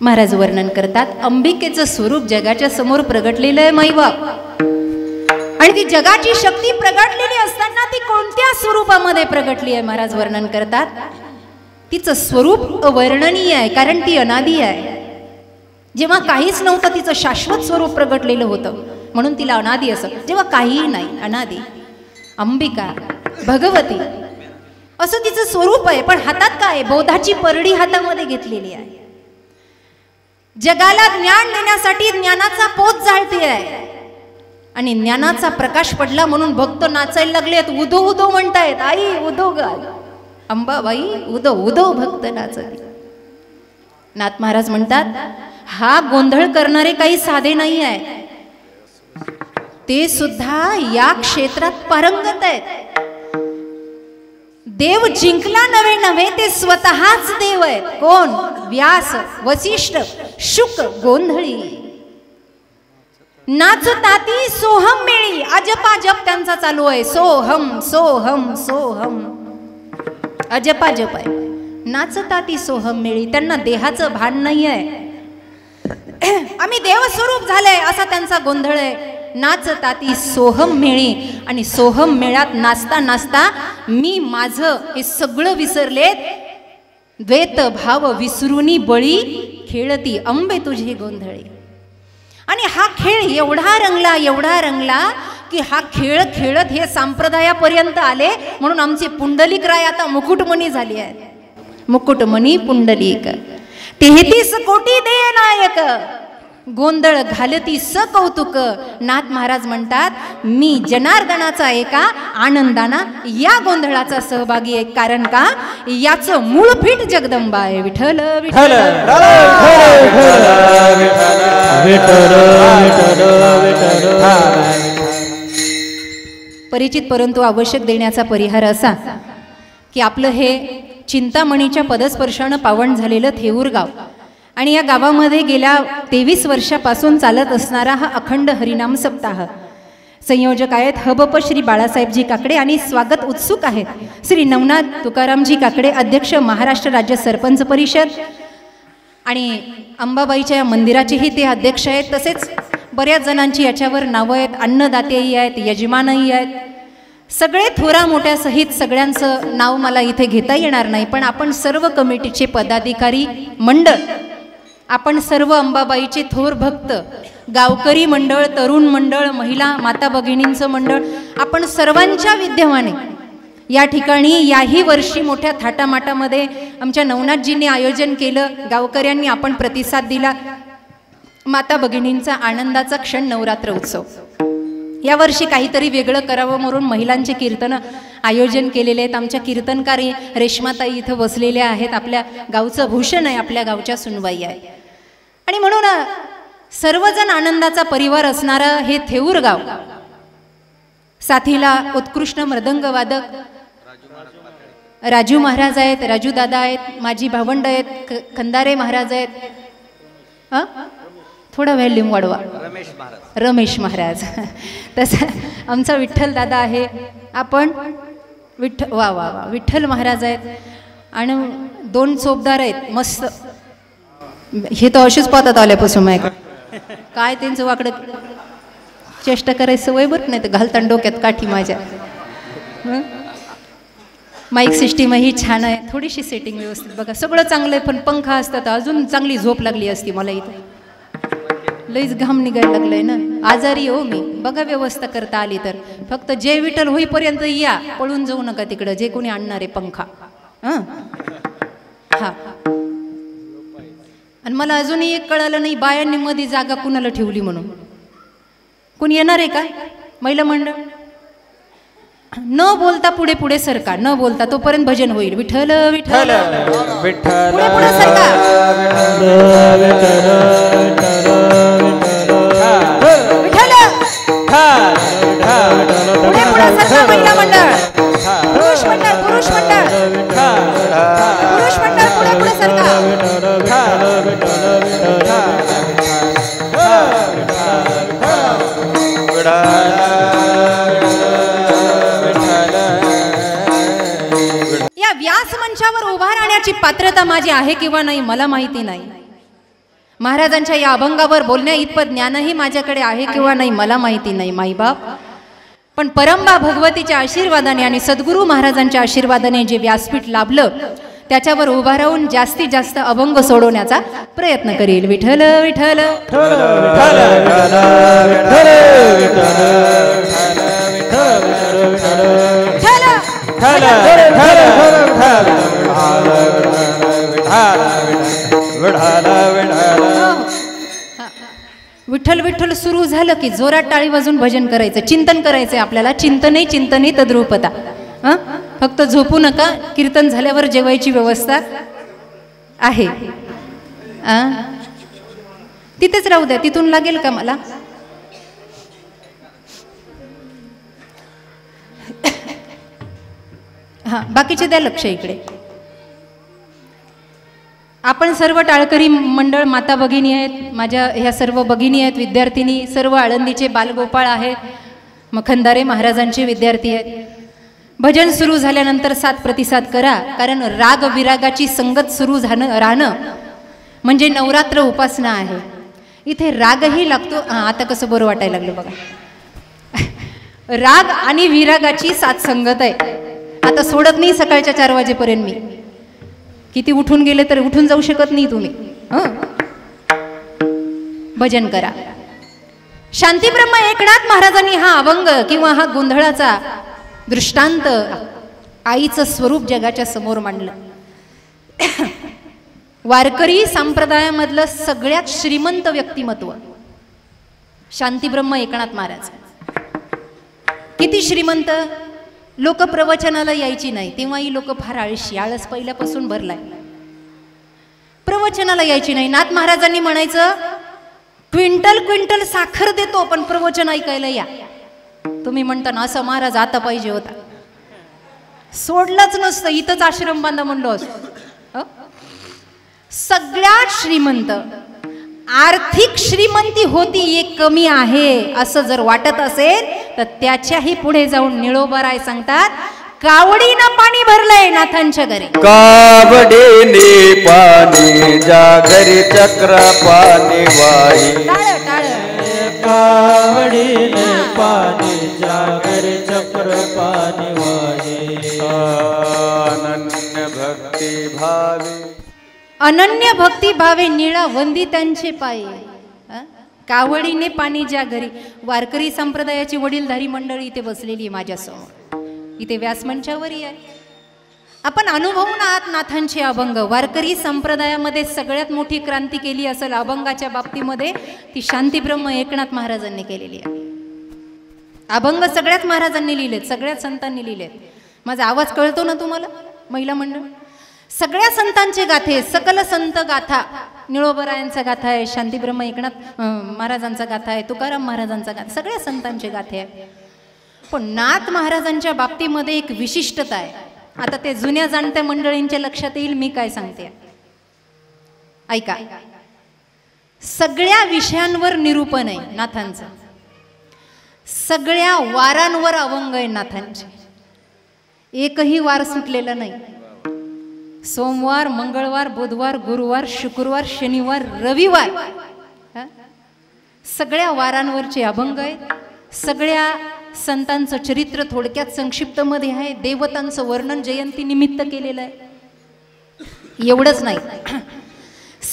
महाराज वर्णन करतात, अंबिकेचं स्वरूप जगाच्या समोर प्रगटलेलं आहे माईबाप. आणि ती जगाची शक्ती प्रगटलेली असताना ती कोणत्या स्वरूपामध्ये प्रगटली आहे महाराज वर्णन करतात. तिचं स्वरूप अवर्णनीय आहे, कारण ती अनादी आहे. जेव्हा काहीच नव्हतं तिचं शाश्वत स्वरूप प्रगटलेलं होतं, म्हणून तिला अनादी असं. जेव्हा काहीही नाही, अनादी अंबिका भगवती असं तिचं स्वरूप आहे. पण हातात काय? बोधाची परडी हातामध्ये घेतलेली आहे. जगाला ज्ञान देण्यासाठी ज्ञानाचा पोत जाळते आहे. आणि ज्ञानाचा प्रकाश पडला म्हणून भक्त नाचायला लागलेत, उदो उदो म्हणतायत. आई उदो ग, अंबाबाई उदो उदो भक्त नाचते. नाथ महाराज म्हणतात, हा गोंधळ करणारे काही साधे नाही आहे, ते सुद्धा या क्षेत्रात पारंगत आहेत. देव जिंकला नव्हे नव्हे, ते स्वतःच देव आहेत. कोण? व्यास, वसिष्ठ, शुक, गोंधळी. नाचताती सोहम मिळी, अजपाजप त्यांचा चालू आहे. सोहम सोहम सोहम, अजपाजप आहे. नाचताती सोहम मिळी, त्यांना देहाचं भान नाही आहे. आम्ही देवस्वरूप झालंय असा त्यांचा गोंधळ आहे. नाचताती सोहम मेळी, आणि सोहम मेळात नाचता नाचता मी माझं हे सगळं विसरलेत. द्वैत भाव विसरूनी बळी, खेळती अंबे तुझे गोंधळी. आणि हा खेळ एवढा रंगला की हा खेळ खेळत हे संप्रदायापर्यंत आले. म्हणून आमचे पुंडलिकराय आता मुकुटमणी झाली आहेत. मुकुटमणी पुंडलिक 33 कोटी दे नायक, गोंधळ घालती स कौतुक. नाथ महाराज म्हणतात, मी जनार्दनाचा एका आनंदाना या गोंधळाचा सहभागी आहे. कारण का? याचं मूळपीठ जगदंबा आहे. विठ्ठल विठ्ठल परिचित परंतु आवश्यक देण्याचा परिहार असा की आपलं हे चिंतामणीच्या पदस्पर्शानं पावन झालेलं थेऊर गाव, आणि या गावामध्ये गेल्या 23 वर्षापासून चालत असणारा हा अखंड हरिनाम सप्ताह. संयोजक आहेत हबप श्री बाळासाहेबजी काकडे, आणि स्वागत उत्सुक आहेत श्री नवनाथ तुकारामजी काकडे, अध्यक्ष महाराष्ट्र राज्य सरपंच परिषद, आणि अंबाबाईच्या मंदिराचेही ते अध्यक्ष आहेत. तसेच बऱ्याच जणांची याच्यावर नावं आहेत, अन्नदातेही आहेत, यजमानही आहेत. सगळे थोरा मोठ्या सहित सगळ्यांचं नाव मला इथे घेता येणार नाही, पण आपण सर्व कमिटीचे पदाधिकारी मंडळ, आपण सर्व अंबाबाईचे थोर भक्त, गावकरी मंडळ, तरुण मंडळ, महिला माता भगिनींचं मंडळ, आपण सर्वांच्या विद्यमाने या ठिकाणी याही वर्षी मोठ्या थाटामाटामध्ये आमच्या नवनाथजींनी आयोजन केलं. गावकऱ्यांनी आपण प्रतिसाद दिला. माता भगिनींचा आनंदाचा क्षण नवरात्र उत्सव. यावर्षी काहीतरी वेगळं करावं म्हणून महिलांचे कीर्तन आयोजन केलेले आहेत. आमच्या कीर्तनकारी रेश्माताई इथं बसलेल्या आहेत. आपल्या गावचं भूषण आहे, आपल्या गावच्या सुनबाई आहे. आणि म्हणून सर्वजण आनंदाचा परिवार असणारं हे थेऊर गाव. साथीला उत्कृष्ट मृदंग वादक राजू महाराज आहेत, राजू दादा आहेत, माझी भावंड आहेत, खंदारे महाराज आहेत. थोडा व्हॅल्यूम वाढवा. रमेश महाराज. तसं आमचा विठ्ठल दादा आहे. आपण वा वा वा विठ्ठल महाराज आहेत. आणि 2 चोपदार आहेत मस्त. हे तर अशीच पाहतात आल्यापासून माझ्याकडे. काय त्यांचं वाकडं चेष्टा करायचं सवय बरं, नाही तर घालताना डोक्यात काठी माझ्या. माईक सिस्टीमही छान आहे, थोडीशी सेटिंग व्यवस्थित बघा. सगळं चांगलं आहे, पण पंखा असतात अजून चांगली झोप लागली असती मला. इथं लईच घाम निघायला लागलाय ना. आजारी हो मी. बघा व्यवस्था करता आली तर. फक्त जे विठ्ठल होईपर्यंत या, पळून जाऊ नका तिकडं. जे कोणी आणणार आहे पंखा. हा. आणि मला अजूनही एक कळालं नाही, बायांनी मध्ये जागा कुणाला ठेवली म्हणून. कोणी येणार आहे का महिला मंडळ? न बोलता पुढे पुढे सरका, न बोलता, तोपर्यंत भजन होईल. विठ्ठल विठ्ठल विठ्ठल पुढे पुढे सरका. पुढे पुढे सरका महिला मंडळ. पुरुष मंडळ, पुरुष मंडळ, पुरुष मंडळ पुढे पुढे सरका. या व्यास मंचावर उभा राहण्याची पात्रता माझी आहे किंवा नाही मला माहिती नाही, महाराजांच्या या अभंगावर बोलण्या इतपत ज्ञानही माझ्याकडे आहे किंवा नाही मला माहिती नाही माईबाप, पण परंबा भगवतीच्या आशीर्वादाने आणि सद्गुरू महाराजांच्या आशीर्वादाने जे व्यासपीठ लाभलं त्याच्यावर उभा राहून जास्तीत जास्त अभंग सोडवण्याचा प्रयत्न करील. विठ्ठल विठ्ठल विठ्ठल विठ्ठल सुरू झालं की जोरात टाळी वाजून भजन करायचं, चिंतन करायचंय आपल्याला. चिंतने चिंतने तद्रूपता. फक्त झोपू नका, कीर्तन झाल्यावर जेवायची व्यवस्था आहे. तिथेच राहू द्या, तिथून लागेल का मला? हा, बाकीचे द्या लक्ष इकडे. आपण सर्व टाळकरी मंडळ माता भगिनी आहेत, माझ्या ह्या सर्व भगिनी आहेत, विद्यार्थिनी, सर्व आळंदीचे बालगोपाळ आहेत, मखंदारे महाराजांचे विद्यार्थी आहेत. भजन सुरू झाल्यानंतर 7 प्रतिसाद करा, कारण राग विरागाची संगत सुरू राहणं म्हणजे नवरात्र उपासना आहे. इथे रागही लागतो. आता कसं बरं वाटायला लागलं बघा. राग आणि विरागाची साथ संगत आहे. आता सोडत नाही सकाळच्या 4 वाजेपर्यंत. मी किती उठून गेले तर उठून जाऊ शकत नाही तुम्ही. भजन करा. शांतीब्रह्म एकनाथ महाराजांनी हा अभंग किंवा हा गोंधळाचा दृष्टांत आईचं स्वरूप जगाच्या समोर मांडलं. वारकरी संप्रदायामधलं सगळ्यात श्रीमंत व्यक्तिमत्व शांतीब्रह्म एकनाथ महाराज. किती श्रीमंत. लोक प्रवचनाला यायची नाही, तेव्हाही लोक फार आळशी, आळस पहिल्यापासून भरलाय. प्रवचनाला यायची नाही. नाथ महाराजांनी म्हणायचं क्विंटल क्विंटल साखर देतो पण प्रवचन ऐकायला या. तुम्ही म्हणता ना असं महाराज आता पाहिजे होता, सोडलंच नसतं, इथंच आश्रम बांधा म्हणलो असतो. सगळ्यात श्रीमंत. आर्थिक श्रीमंती होती एक कमी आहे असं जर वाटत असेल तर त्याच्याही पुढे जाऊन निळोबाराय सांगतात कावडीनं पाणी भरलंय नाथांच्या घरी. कावडीने पाणी ज्या घरी चक्र पाणी वाही. टाळ टाळ. कावडीने पाणी ज्या घरी चक्र पाणी वाही. अनन्य भक्ती भावे. अनन्य भक्ती भावे निळा वंदी त्यांचे पाये. कावडीने पाणी ज्या घरी. वारकरी संप्रदायाची वडीलधारी मंडळी इथे बसलेली आहे माझ्यासमोर, इथे व्यासमंचावरही आहे. आपण अनुभवून आहात नाथांचे अभंग. वारकरी संप्रदायामध्ये सगळ्यात मोठी क्रांती केली असेल अभंगाच्या बाबतीमध्ये ती शांतीब्रह्म एकनाथ महाराजांनी केलेली आहे. अभंग सगळ्याच महाराजांनी लिहिलेत, सगळ्याच संतांनी लिहिलेत. माझा आवाज कळतो ना तुम्हाला महिला मंडळ? सगळ्या संतांचे गाथे, सकल संत गाथा. निळोबरायांचा गाथा आहे, शांतीब्रह्म एकनाथ महाराजांचा गाथा आहे, तुकाराम महाराजांचा गाथा, सगळ्या संतांचे गाथे आहे. पण नाथ महाराजांच्या बाबतीमध्ये एक विशिष्टता आहे. आता ते जुन्या जाणत्या मंडळींच्या लक्षात येईल मी काय सांगते. ऐका. सगळ्या विषयांवर निरूपण आहे नाथांचं, सगळ्या वारांवर अभंग आहे नाथांचे. एकही वार सुटलेला नाही. सोमवार, मंगळवार, बुधवार, गुरुवार, शुक्रवार, शनिवार, रविवार, सगळ्या वारांवरचे अभंग आहेत. सगळ्या संतांचं चरित्र थोडक्यात संक्षिप्त मध्ये आहे. देवतांचं वर्णन जयंती निमित्त केलेलं आहे. एवढंच नाही,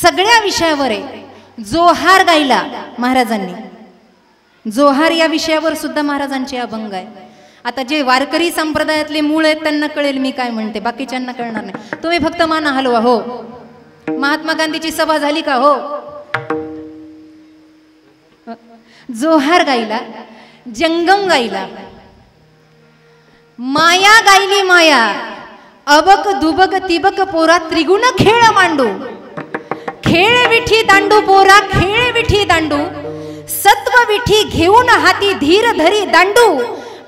सगळ्या विषयावर आहे. जोहार गायला महाराजांनी. जोहार या विषयावर सुद्धा महाराजांचे अभंग आहे. आता जे वारकरी संप्रदायातले मूळ आहेत त्यांना कळेल मी काय म्हणते, बाकीच्यांना कळणार नाही. तुम्ही फक्त माना हलवा. हो, महात्मा गांधीची सभा झाली का? हो. जोहार गायला, जंगम गायला, माया गायली माया, अबक दुबक तिबक पोरा त्रिगुण खेळ मांडू. खेळ विठी दांडू पोरा, खेळ विठी दांडू, सत्व विठी घेऊन हाती धीर धरी दांडू,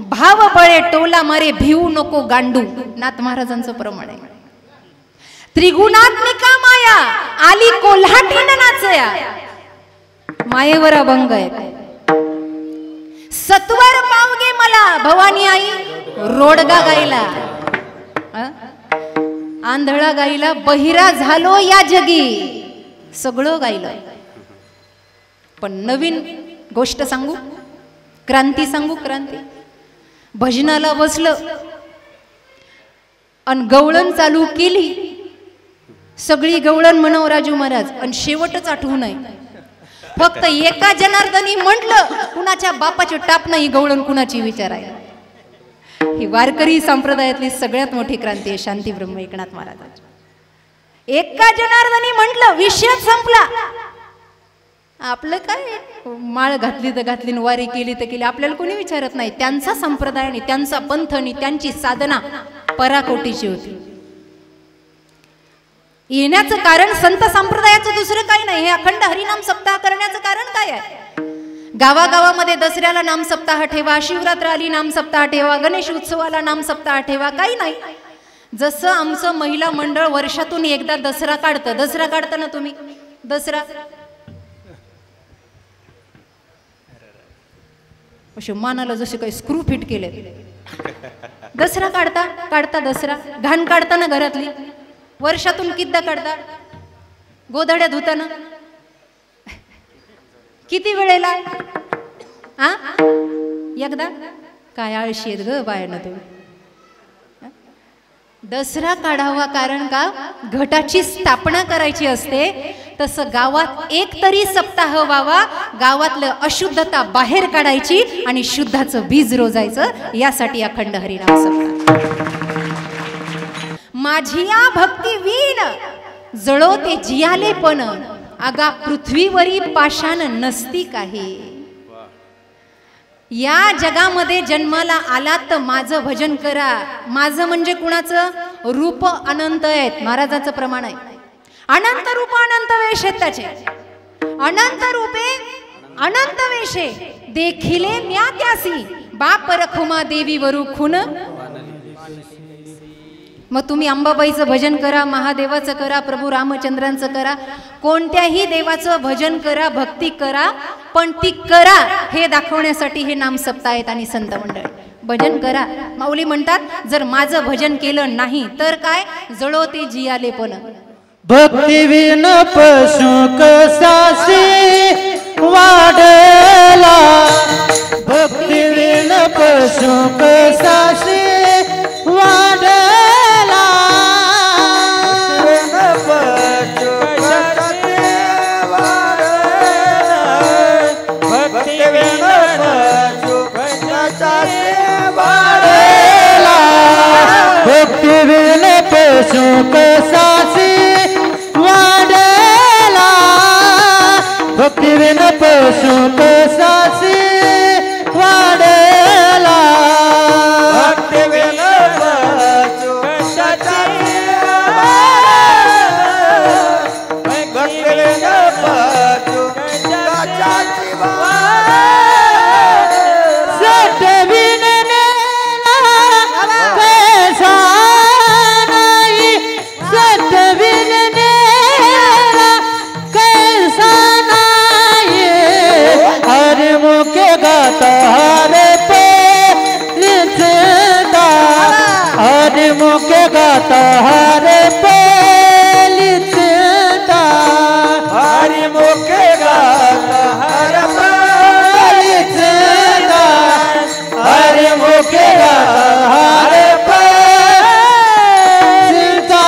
भाव बळे टोला मारे भिवू नको गांडू. नाथ महाराजांचं प्रमाण आहे. त्रिगुणात्मिका माया आली कोल्हाटीनं नाचया. मायेवर अभंग आहे. सत्वर पावगे मला भवानी आई रोडगा गायला, आंधळा गायला, बहिरा झालो या जगी, सगळं गायलं. पण नवीन गोष्ट सांगू, क्रांती सांगू, क्रांती. भजनाला बसलं आणि गवळण चालू केली, सगळी गवळण म्हणाव राजू महाराज, आणि शेवटच आठवू नये. फक्त एका जनार्दनी म्हटलं, कुणाच्या बापाची टाप नाही, गवळण कुणाची विचार आहे. ही वारकरी संप्रदायातली सगळ्यात मोठी क्रांती आहे शांती ब्रह्म एकनाथ महाराजांची. एका जनार्दनी म्हटलं, विषय संपला. आपलं काय, माळ घातली तर घातली, वारी केली तर केली, आपल्याला कोणी विचारत नाही. त्यांचा संप्रदाय आणि त्यांचा पंथ आणि त्यांची साधना पराकोटीची होती. येण्याचं कारण संत संप्रदायाचं दुसरं काही नाही. हे अखंड हरिनाम सप्ताह करण्याचं कारण काय आहे? गावागावामध्ये दसऱ्याला नाम सप्ताह ठेवा, शिवरात्र आली नाम सप्ताह ठेवा, गणेश उत्सवाला नाम सप्ताह ठेवा, काही नाही. जसं आमचं महिला मंडळ वर्षातून एकदा दसरा काढतं. दसरा काढता ना तुम्ही? दसरा असे मानाला जसे काही स्क्रू फिट केले. दसरा काढता दसरा. घाण काढता ना घरातली? वर्षातून कितीदा काढता? गोधड्या धुताना किती वेळेला? हा, एकदा? काय आळशी आहेत ग बायानं तुम्ही. दसरा काढावा कारण का? घटाची स्थापना करायची असते. तसं गावात एक तरी सप्ताह व्हावा, गावातलं अशुद्धता बाहेर काढायची आणि शुद्धाचं बीज रोजायचं, यासाठी अखंड हरिनाम सप्ताह. माझिया भक्ती वीण जळोते जियाले पण, आगा पृथ्वीवरी पाषाण नसती काही. या जगामध्ये जन्माला आलात तर माझं भजन करा. माझं म्हणजे कुणाचं? रूप अनंत आहेत. महाराजाचं प्रमाण आहे, अनंत रूप अनंत वेश आहेत त्याचे. अनंत रूपे अनंत वेशे देखिले म्या त्यासी, बाप रखुमा देवी वरू खून. मग तुम्ही अंबाबाईचं भजन करा, महादेवाचं करा, प्रभू रामचंद्रांचं करा, कोणत्याही देवाचं भजन करा, भक्ती करा, पण ती करा हे दाखवण्यासाठी हे नाम सप्ताह आहेत आणि संत मंडळ. भजन करा. माऊली म्हणतात, जर माझं भजन केलं नाही तर काय? जळोते जियाले पण. भक्ती विन पशु कसासी वाढला, भक्ती विन पशु कसासी वाढला. भक्ती विन पशु कसासी वाढला, भक्ती विन पशु कसासी वाढला. भक्ती विन पशु कसासी भक्ती विन पशु कसासी हरे पे लिखता, हरे मुखे गाता हरे पे लिखता, हरे मुखे गाता हरे पे लिखता, हरे मुखे गाता हरे पे लिखता.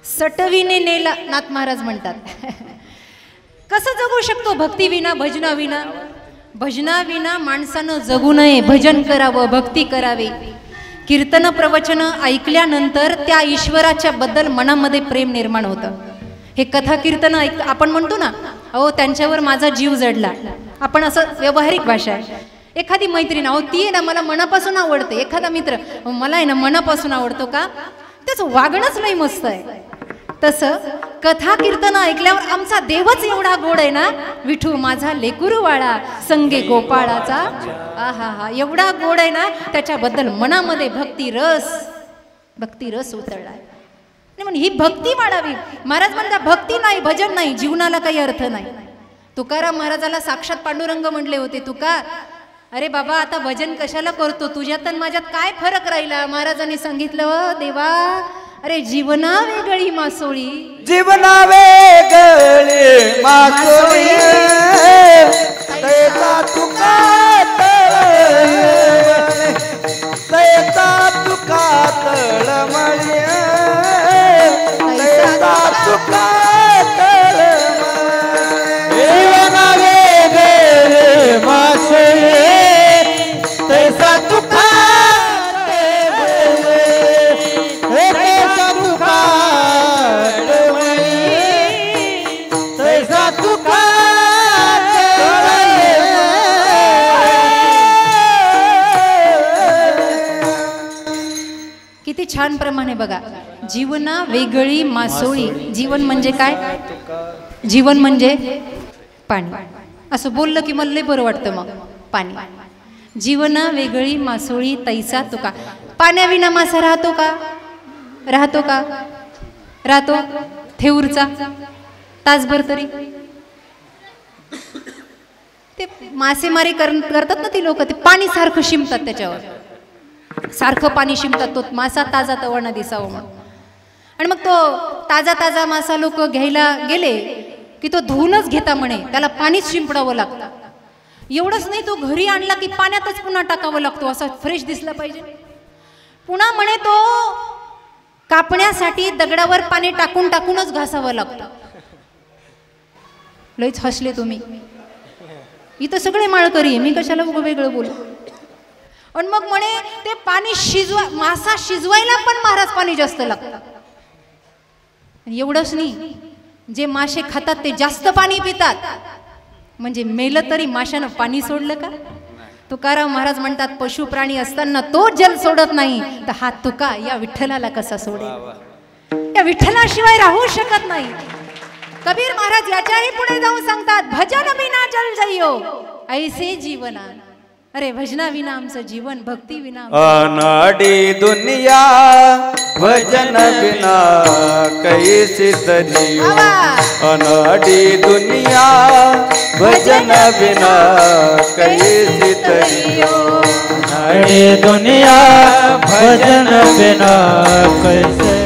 सटवीने नेला, नाथ महाराज म्हणतात. कसं जगू शकतो भक्ती विना, भजना विना? भजना विना माणसानं जगू नये. भजन करावं, भक्ती करावी. कीर्तन प्रवचन ऐकल्यानंतर त्या ईश्वराच्या बद्दल मनामध्ये प्रेम निर्माण होतं. हे कथा कीर्तन आपण म्हणतो ना, अहो त्यांच्यावर माझा जीव जडला. आपण असं व्यावहारिक भाषा आहे. एखादी मैत्रीण, अहो ती आहे ना मला मनापासून आवडते. एखादा मित्र, मला आहे ना मनापासून आवडतो का? त्याचं वागणंच लई मस्त आहे. तसं कथा कीर्तन ऐकल्यावर आमचा देवच एवढा गोड आहे ना, विठू माझा लेकुरवाळा संगे गोपाळाचा. आहा हा, एवढा गोड आहे ना, त्याच्याबद्दल मनामध्ये भक्ती रस उतरला. म्हणून ही भक्ती वाढावी. महाराज म्हणतात भक्ती नाही, भजन नाही, जीवनाला काही अर्थ नाही. तुकाराम महाराजाला साक्षात पांडुरंग म्हणले होते, तुका अरे बाबा आता भजन कशाला करतो, तुझ्यात आणि माझ्यात काय फरक राहिला? महाराजांनी सांगितलं, देवा अरे जीवना वेगळी मासोळी, जीवना वेगळी मासोळी तैसा तुका तळमळी, तैसा तुका तळमळी, तैसा तुका तळमळी. जीवना वेगळे मासोळी तैसा तुका किती छान प्रमाणे बघा. जीवना वेगळी मासोळी. जीवन म्हणजे काय? जीवन म्हणजे पाणी. असं बोललं की मला लय बरं वाटतं. मग पाणी. जीवना वेगळी मासोळी तैसा तुका. पाण्याविना मासा राहतो का? राहतो का? राहतो. थेऊरचा तासभर तरी ते मासेमारी करतात ना ती लोक, ते पाणी सारखं शिंपतात, त्याच्यावर सारखं पाणी शिंपतात, तो मासा ताजा तवणा दिसावं म्हणून. आणि मग तो ताजा ताजा मासा लोक घ्यायला गेले की तो धुवूनच घेता म्हणे, त्याला पाणीच शिंपडावं लागतं. एवढंच नाही, तो घरी आणला की पाण्यातच पुन्हा टाकावं लागतो, असा फ्रेश दिसला पाहिजे. पुन्हा म्हणे तो कापण्यासाठी दगडावर पाणी टाकून टाकूनच घासावं लागतं. लयच हसले तुम्ही. इथं सगळे माळकरी, मी कशाला उगं वेगळं बोलू. आणि मग म्हणे ते पाणी मासा शिजवायला पण महाराज पाणी जास्त लागतं. एवढंच नाही, जे मासे खातात ते जास्त पाणी पितात. म्हणजे मेलं तरी माशानं पाणी सोडलं का? तुकाराम महाराज म्हणतात, पशु प्राणी असताना तो जल सोडत नाही, तर हा तुका या विठ्ठलाला कसा सोडेल? या विठ्ठलाशिवाय राहू शकत नाही. कबीर महाराज याच्याही पुढे जाऊन सांगतात, भजन बिना जल जइयो ऐसे जीवना. अरे भजना विना आमचं जीवन, भक्ती विना अनाडी दुनिया भजन बिना कैसी तरी. अनाडी दुनिया भजन बिना कैसी तरी. अनाडी दुनिया भजन बिना कैसे